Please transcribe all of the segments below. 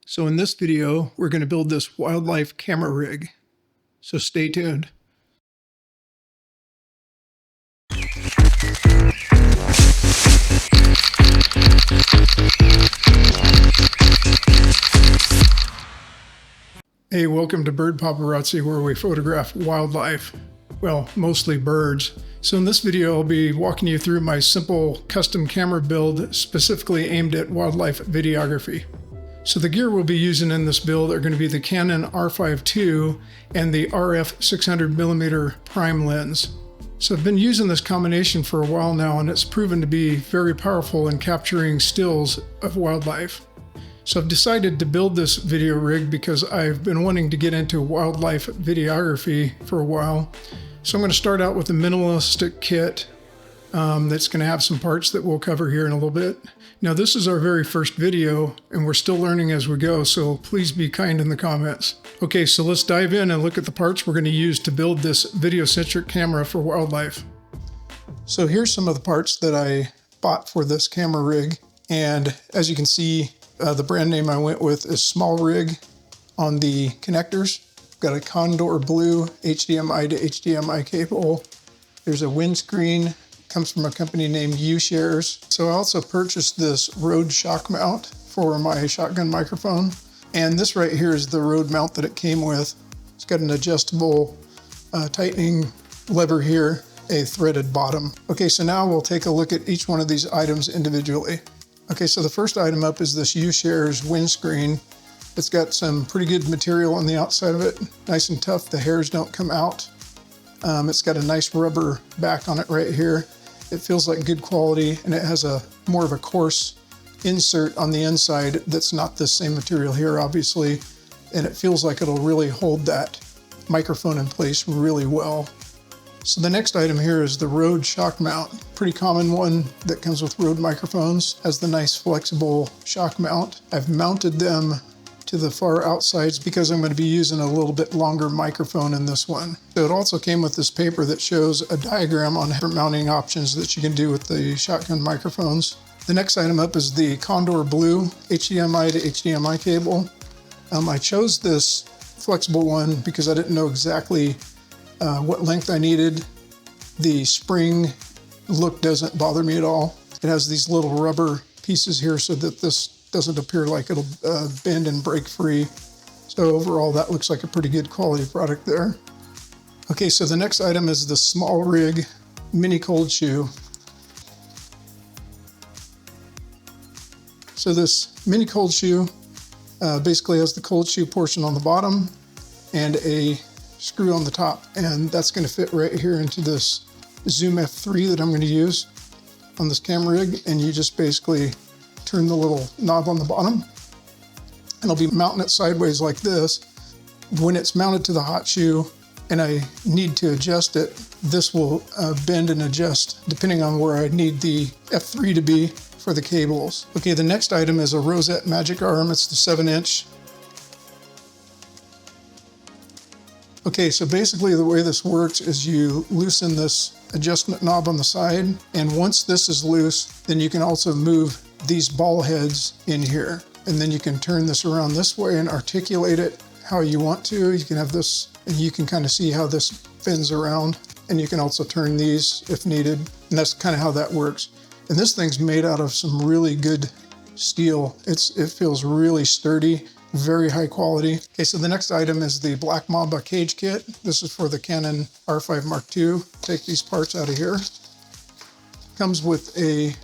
So in this video, we're going to build this wildlife camera rig. So stay tuned. Hey, welcome to Bird Paparazzi, where we photograph wildlife. Well, mostly birds. So in this video, I'll be walking you through my simple custom camera build specifically aimed at wildlife videography. So the gear we'll be using in this build are going to be the Canon R5 II and the RF 600mm prime lens. So I've been using this combination for a while now, and it's proven to be very powerful in capturing stills of wildlife. So I've decided to build this video rig because I've been wanting to get into wildlife videography for a while. So I'm going to start out with a minimalistic kit that's going to have some parts that we'll cover here in a little bit. Now this is our very first video and we're still learning as we go, so please be kind in the comments. Okay, so let's dive in and look at the parts we're going to use to build this video-centric camera for wildlife. So here's some of the parts that I bought for this camera rig, and as you can see, the brand name I went with is SmallRig on the connectors. Got a Condor blue HDMI to HDMI cable. There's a windscreen, comes from a company named U-Shares. So I also purchased this Rode shock mount for my shotgun microphone. And this right here is the Rode mount that it came with. It's got an adjustable tightening lever here, a threaded bottom. Okay, so now we'll take a look at each one of these items individually. Okay, so the first item up is this U-Shares windscreen. It's got some pretty good material on the outside of it, nice and tough, the hairs don't come out. It's got a nice rubber back on it right here. It feels like good quality, and it has a more of a coarse insert on the inside that's not the same material here, obviously, and it feels like it'll really hold that microphone in place really well. So the next item here is the Rode shock mount. Pretty common one that comes with Rode microphones. Has the nice flexible shock mount. I've mounted them to the far outsides because I'm going to be using a little bit longer microphone in this one. So it also came with this paper that shows a diagram on different mounting options that you can do with the shotgun microphones. The next item up is the Condor blue HDMI to HDMI cable. I chose this flexible one because I didn't know exactly what length I needed. The spring look doesn't bother me at all. It has these little rubber pieces here so that this doesn't appear like it'll bend and break free. So overall, that looks like a pretty good quality product there. Okay, so the next item is the SmallRig mini cold shoe. So this mini cold shoe basically has the cold shoe portion on the bottom and a screw on the top, and that's going to fit right here into this Zoom F3 that I'm going to use on this camera rig, and you just basically turn the little knob on the bottom, and I'll be mounting it sideways like this. When it's mounted to the hot shoe and I need to adjust it, this will bend and adjust depending on where I need the F3 to be for the cables. Okay, the next item is a Rosette Magic Arm. It's the 7-inch. Okay, so basically the way this works is you loosen this adjustment knob on the side, and once this is loose, then you can also move these ball heads in here, and then you can turn this around this way and articulate it how you want to. You can have this, and you can kind of see how this bends around, and you can also turn these if needed, and that's kind of how that works. And this thing's made out of some really good steel. It feels really sturdy, very high quality. Okay, so the next item is the Black Mamba cage kit. This is for the Canon R5 Mark II. Take these parts out of here. Comes with a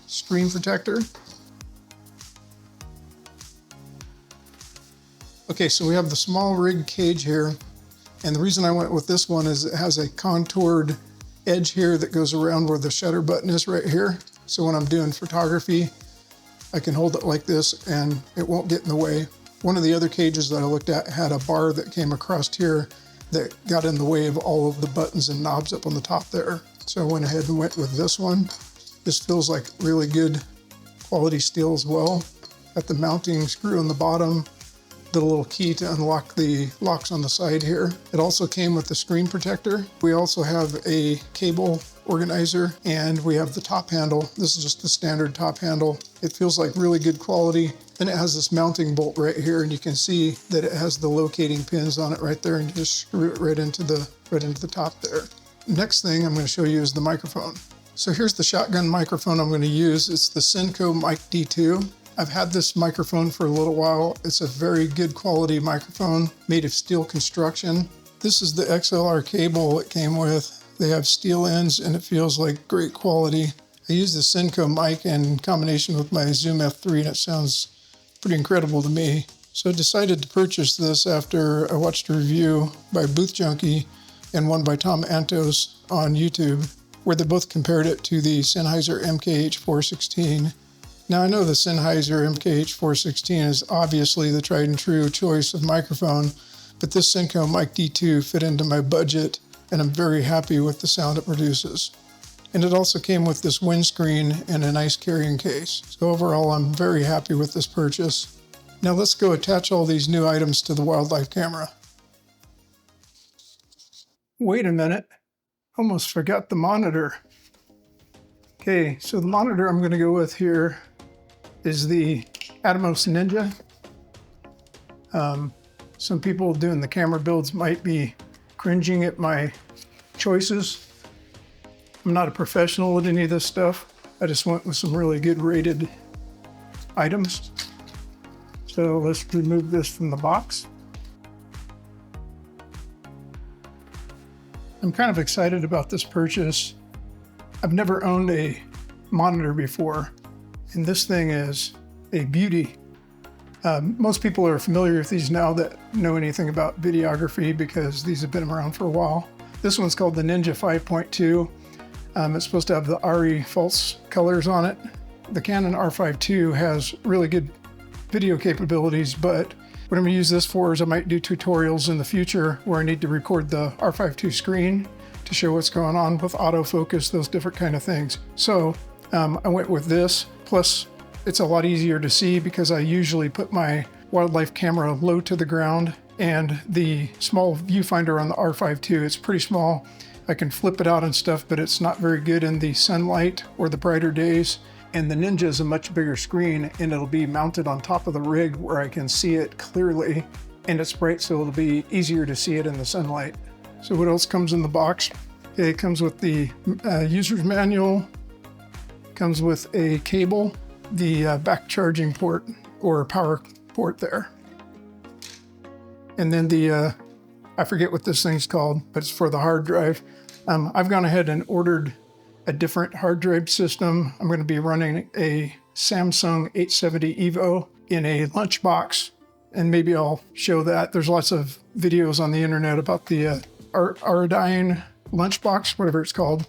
screen protector. Okay, so we have the SmallRig cage here, and the reason I went with this one is it has a contoured edge here that goes around where the shutter button is right here. So when I'm doing photography, I can hold it like this and it won't get in the way. One of the other cages that I looked at had a bar that came across here that got in the way of all of the buttons and knobs up on the top there. So I went ahead and went with this one. This feels like really good quality steel as well. Got the mounting screw on the bottom, the little key to unlock the locks on the side here. It also came with the screen protector. We also have a cable organizer, and we have the top handle. This is just the standard top handle. It feels like really good quality. Then it has this mounting bolt right here, and you can see that it has the locating pins on it right there, and you just screw it right into the top there. Next thing I'm going to show you is the microphone. So here's the shotgun microphone I'm going to use. It's the Synco Mic D2. I've had this microphone for a little while. It's a very good quality microphone made of steel construction. This is the XLR cable it came with. They have steel ends and it feels like great quality. I use the Synco mic in combination with my Zoom F3 and it sounds pretty incredible to me. So I decided to purchase this after I watched a review by Booth Junkie and one by Tom Antos on YouTube, where they both compared it to the Sennheiser MKH416. Now I know the Sennheiser MKH416 is obviously the tried and true choice of microphone, but this Synco Mic D2 fit into my budget and I'm very happy with the sound it produces. And it also came with this windscreen and a nice carrying case. So overall, I'm very happy with this purchase. Now let's go attach all these new items to the wildlife camera. Wait a minute, almost forgot the monitor. Okay, so the monitor I'm going to go with here is the Atomos Ninja. Some people doing the camera builds might be cringing at my choices. I'm not a professional at any of this stuff. I just went with some really good rated items. So let's remove this from the box. I'm kind of excited about this purchase. I've never owned a monitor before, and this thing is a beauty. Most people are familiar with these now that know anything about videography because these have been around for a while. This one's called the Ninja 5.2. It's supposed to have the RE false colors on it. The Canon R5 II has really good video capabilities, but what I'm going to use this for is I might do tutorials in the future where I need to record the R5 II screen to show what's going on with autofocus, those different kind of things. So I went with this, plus it's a lot easier to see because I usually put my wildlife camera low to the ground, and the small viewfinder on the R5 II, it's pretty small. I can flip it out and stuff, but it's not very good in the sunlight or the brighter days. And the Ninja is a much bigger screen, and it'll be mounted on top of the rig where I can see it clearly, and it's bright, so it'll be easier to see it in the sunlight. So what else comes in the box? Okay, it comes with the user's manual, comes with a cable, the back charging port or power port there. And then the, I forget what this thing's called, but it's for the hard drive. I've gone ahead and ordered a different hard drive system. I'm going to be running a Samsung 870 EVO in a lunchbox, and maybe I'll show that. There's lots of videos on the internet about the Ardine lunchbox, whatever it's called.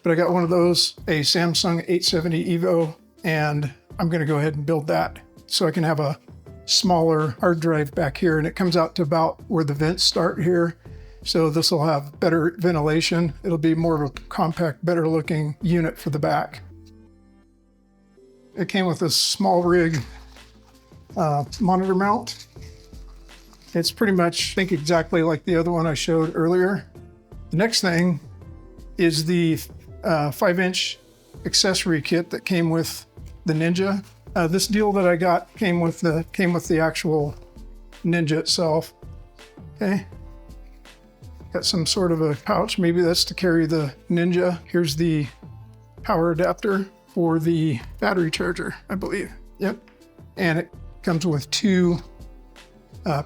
But I got one of those, a Samsung 870 EVO, and I'm going to go ahead and build that so I can have a smaller hard drive back here, and it comes out to about where the vents start here. So this will have better ventilation. It'll be more of a compact, better looking unit for the back. It came with a SmallRig monitor mount. It's pretty much, I think, exactly like the other one I showed earlier. The next thing is the 5-inch accessory kit that came with the Ninja. This deal that I got came with the actual Ninja itself. Okay. Got some sort of a pouch, maybe that's to carry the Ninja. Here's the power adapter for the battery charger, I believe. Yep. And it comes with two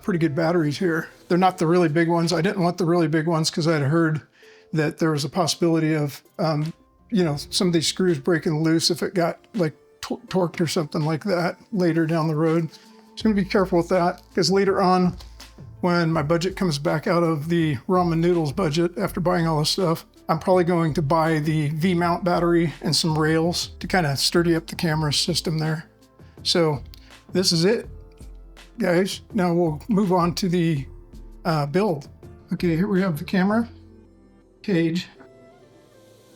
pretty good batteries here. They're not the really big ones. I didn't want the really big ones because I'd heard that there was a possibility of, some of these screws breaking loose if it got like torqued or something like that later down the road. So I'm gonna be careful with that because later on, when my budget comes back out of the ramen noodles budget after buying all this stuff, I'm probably going to buy the V-mount battery and some rails to kind of sturdy up the camera system there. So this is it, guys. Now we'll move on to the build. Okay, here we have the camera cage.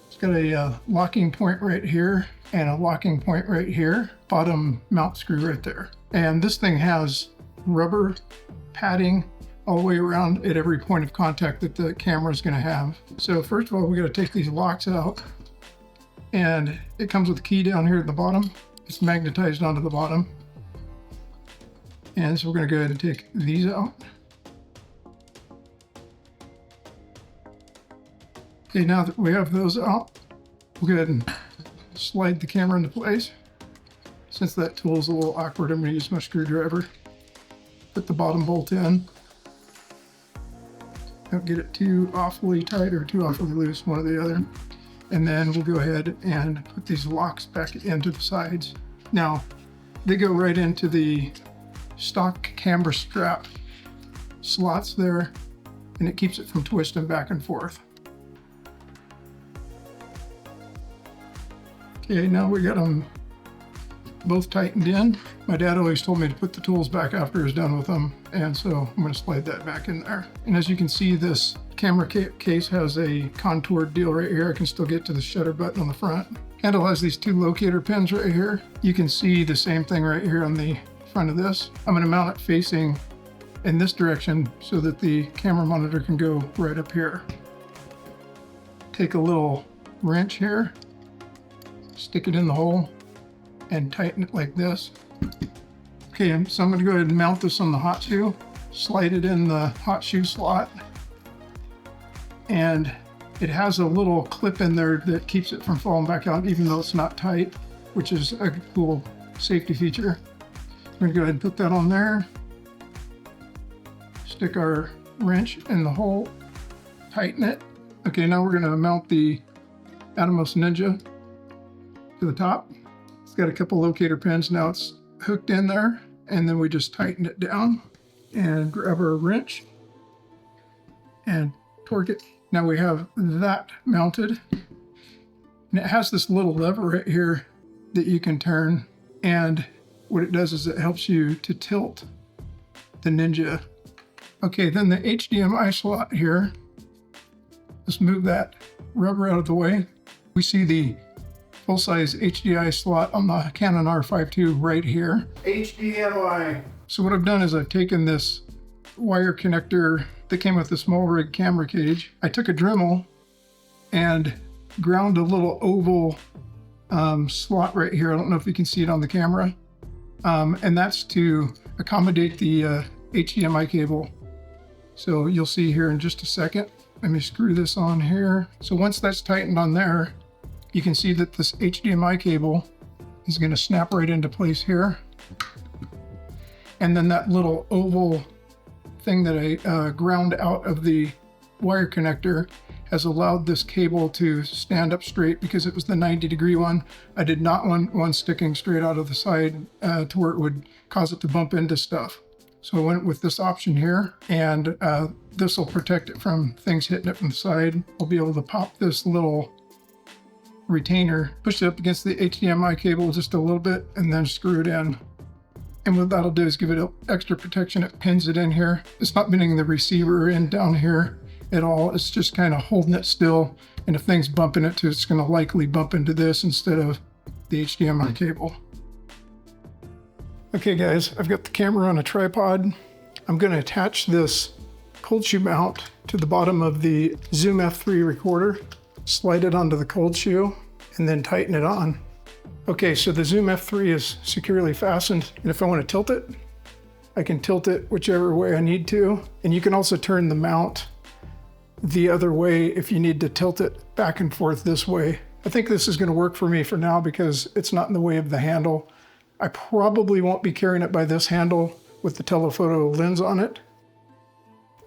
It's got a locking point right here and a locking point right here. Bottom mount screw right there. And this thing has rubber padding all the way around at every point of contact that the camera is going to have. So first of all, we got to take these locks out, and it comes with a key down here at the bottom. It's magnetized onto the bottom. And so we're going to go ahead and take these out. Okay, now that we have those out, we'll go ahead and slide the camera into place. Since that tool is a little awkward, I'm going to use my screwdriver. Put the bottom bolt in. Don't get it too awfully tight or too awfully loose, one or the other. And then we'll go ahead and put these locks back into the sides. Now, they go right into the stock camera strap slots there, and it keeps it from twisting back and forth. Okay, now we got them both tightened in. My dad always told me to put the tools back after he's done with them, and so I'm going to slide that back in there. And as you can see, this camera case has a contoured deal right here. I can still get to the shutter button on the front. Handle has these two locator pins right here. You can see the same thing right here on the front of this. I'm going to mount it facing in this direction so that the camera monitor can go right up here. Take a little wrench here, stick it in the hole, and tighten it like this. Okay, so I'm going to go ahead and mount this on the hot shoe, slide it in the hot shoe slot, and it has a little clip in there that keeps it from falling back out even though it's not tight, which is a cool safety feature. I'm going to go ahead and put that on there, stick our wrench in the hole, tighten it. Okay, now we're going to mount the Atomos Ninja to the top. It's got a couple locator pins. Now it's hooked in there, and then we just tighten it down and grab our wrench and torque it. Now we have that mounted, and it has this little lever right here that you can turn, and what it does is it helps you to tilt the Ninja. Okay, then the HDMI slot here, let's move that rubber out of the way. We see the full-size HDMI slot on the Canon R5 II right here. HDMI. So what I've done is I've taken this wire connector that came with the SmallRig camera cage. I took a Dremel and ground a little oval slot right here. I don't know if you can see it on the camera. And that's to accommodate the HDMI cable. So you'll see here in just a second. Let me screw this on here. So once that's tightened on there, you can see that this HDMI cable is going to snap right into place here. And then that little oval thing that I ground out of the wire connector has allowed this cable to stand up straight because it was the 90-degree one. I did not want one sticking straight out of the side to where it would cause it to bump into stuff. So I went with this option here, and this will protect it from things hitting it from the side. I'll be able to pop this little retainer, push it up against the HDMI cable just a little bit, and then screw it in. And what that'll do is give it extra protection. It pins it in here. It's not pinning the receiver in down here at all. It's just kind of holding it still. And if things bump into it, it's going to likely bump into this instead of the HDMI cable. Okay guys, I've got the camera on a tripod. I'm going to attach this cold shoe mount to the bottom of the Zoom F3 recorder, slide it onto the cold shoe, and then tighten it on. Okay, so the Zoom F3 is securely fastened, and if I want to tilt it, I can tilt it whichever way I need to. And you can also turn the mount the other way if you need to tilt it back and forth this way. I think this is going to work for me for now because it's not in the way of the handle. I probably won't be carrying it by this handle with the telephoto lens on it.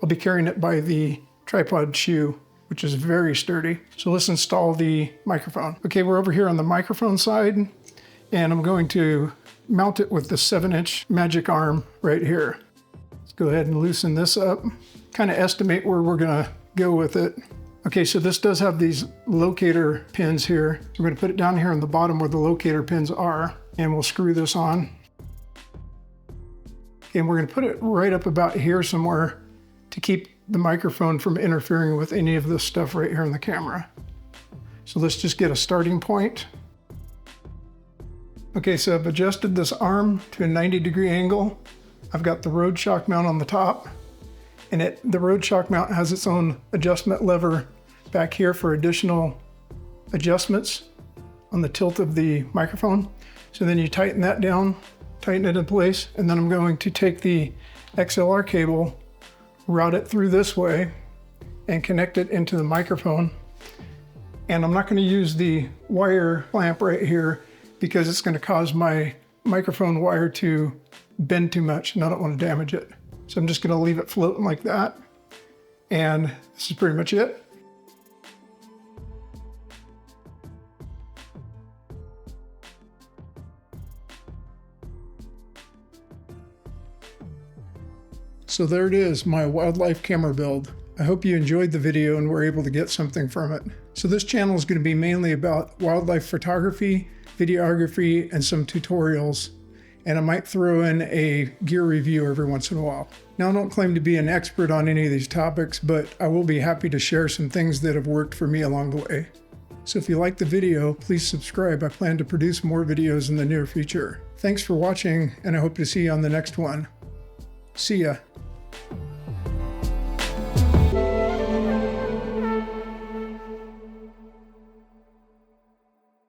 I'll be carrying it by the tripod shoe, which is very sturdy. So let's install the microphone. Okay, we're over here on the microphone side, and I'm going to mount it with the 7-inch magic arm right here. Let's go ahead and loosen this up, kind of estimate where we're gonna go with it. Okay, so this does have these locator pins here. So we're gonna put it down here on the bottom where the locator pins are, and we'll screw this on. Okay, and we're gonna put it right up about here somewhere to keep the microphone from interfering with any of this stuff right here in the camera. So let's just get a starting point. Okay, so I've adjusted this arm to a 90-degree angle. I've got the road shock mount on the top, and the road shock mount has its own adjustment lever back here for additional adjustments on the tilt of the microphone. So then you tighten that down, tighten it in place, and then I'm going to take the XLR cable, route it through this way, and connect it into the microphone. And I'm not going to use the wire clamp right here because it's going to cause my microphone wire to bend too much, and I don't want to damage it. So I'm just going to leave it floating like that. And this is pretty much it. So there it is, my wildlife camera build. I hope you enjoyed the video and were able to get something from it. So this channel is going to be mainly about wildlife photography, videography, and some tutorials. And I might throw in a gear review every once in a while. Now, I don't claim to be an expert on any of these topics, but I will be happy to share some things that have worked for me along the way. So if you like the video, please subscribe. I plan to produce more videos in the near future. Thanks for watching, and I hope to see you on the next one. See ya.